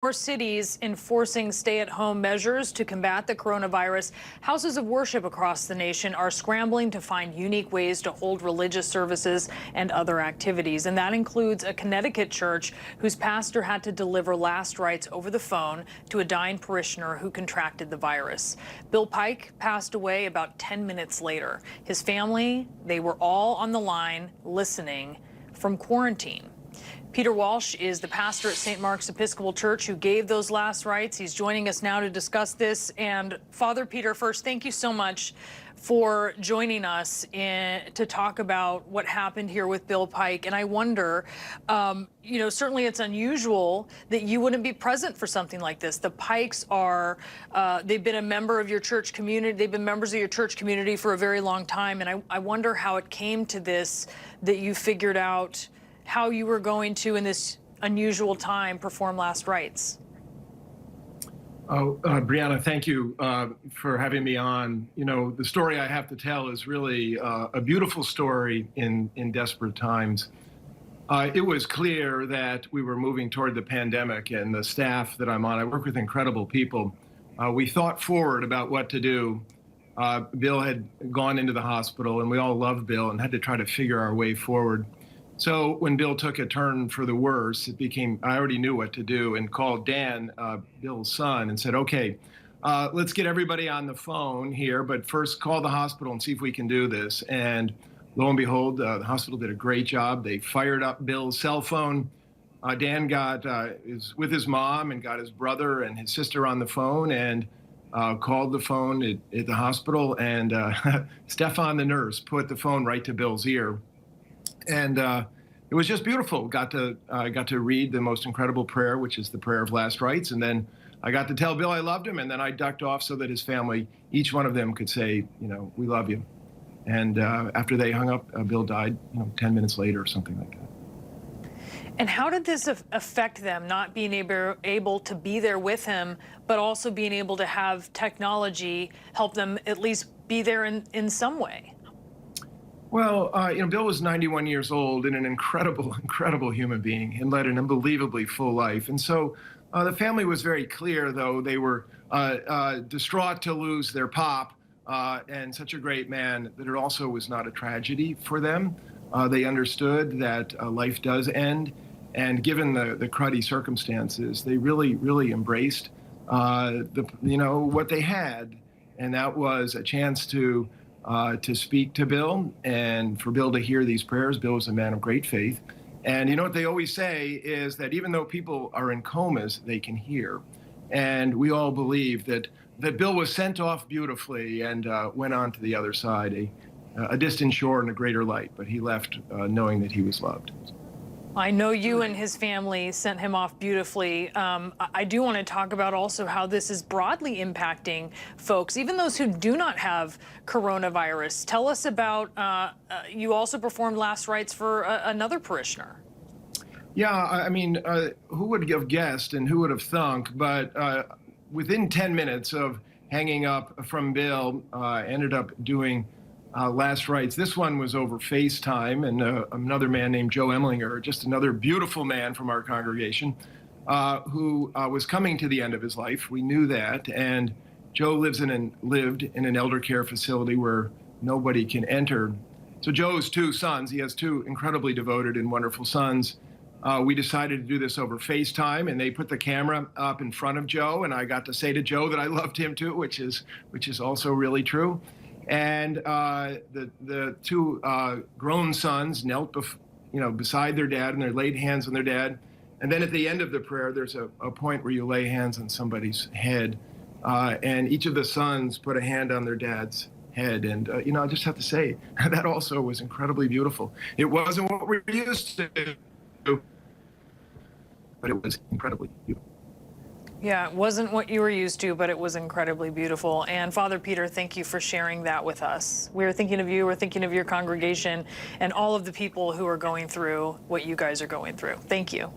More cities enforcing stay-at-home measures to combat the coronavirus. Houses of worship across the nation are scrambling to find unique ways to hold religious services and other activities. And that includes a Connecticut church whose pastor had to deliver last rites over the phone to a dying parishioner who contracted the virus. Bill Pike passed away about 10 minutes later. His family, they were all on the line listening from quarantine. Peter Walsh is the pastor at St. Mark's Episcopal Church who gave those last rites. He's joining us now to discuss this. And Father Peter, first, thank you so much for joining us to talk about what happened here with Bill Pike. And I wonder, certainly it's unusual that you wouldn't be present for something like this. The Pikes are, they've been a member of your church community. They've been members of your church community for a very long time. And I wonder how it came to this, that you figured out how you were going to, in this unusual time, perform last rites. Brianna, thank you for having me on. You know, the story I have to tell is really a beautiful story in desperate times. It was clear that we were moving toward the pandemic, and the staff that I'm on, I work with incredible people. We thought forward about what to do. Bill had gone into the hospital, and we all loved Bill and had to try to figure our way forward. So when Bill took a turn for the worse, it became, I already knew what to do, and called Dan, Bill's son, and said, okay, let's get everybody on the phone here, but first call the hospital and see if we can do this. And lo and behold, the hospital did a great job. They fired up Bill's cell phone. Dan is with his mom and got his brother and his sister on the phone, and called the phone at the hospital, and Stefan, the nurse, put the phone right to Bill's ear. And it was just beautiful. I got to read the most incredible prayer, which is the prayer of last rites. And then I got to tell Bill I loved him. And then I ducked off so that his family, each one of them could say, we love you. And after they hung up, Bill died, 10 minutes later or something like that. And how did this affect them, not being able to be there with him, but also being able to have technology help them at least be there in some way? Well, Bill was 91 years old and an incredible, incredible human being and led an unbelievably full life. And so the family was very clear, though. They were distraught to lose their pop and such a great man, that it also was not a tragedy for them. They understood that life does end. And given the cruddy circumstances, they really, really embraced what they had. And that was a chance to speak to Bill, and for Bill to hear these prayers. Bill was a man of great faith. And you know what they always say is that even though people are in comas, they can hear. And we all believe that Bill was sent off beautifully and went on to the other side, a distant shore and a greater light, but he left knowing that he was loved. I know you and his family sent him off beautifully. I do want to talk about also how this is broadly impacting folks, even those who do not have coronavirus. Tell us about, you also performed last rites for another parishioner. Yeah, I mean, who would have guessed and who would have thunk, but within 10 minutes of hanging up from Bill, ended up doing last rites. This one was over FaceTime, and another man named Joe Emlinger, just another beautiful man from our congregation, who was coming to the end of his life. We knew that, and Joe lived in an elder care facility where nobody can enter. So Joe's two sons, he has two incredibly devoted and wonderful sons. We decided to do this over FaceTime, and they put the camera up in front of Joe, and I got to say to Joe that I loved him too, which is also really true. And the two grown sons knelt, beside their dad, and they laid hands on their dad. And then at the end of the prayer, there's a point where you lay hands on somebody's head, and each of the sons put a hand on their dad's head. And I just have to say that also was incredibly beautiful. It wasn't what we're used to, but it was incredibly beautiful. Yeah, it wasn't what you were used to, but it was incredibly beautiful. And Father Peter, thank you for sharing that with us. We're thinking of you, we're thinking of your congregation, and all of the people who are going through what you guys are going through. Thank you.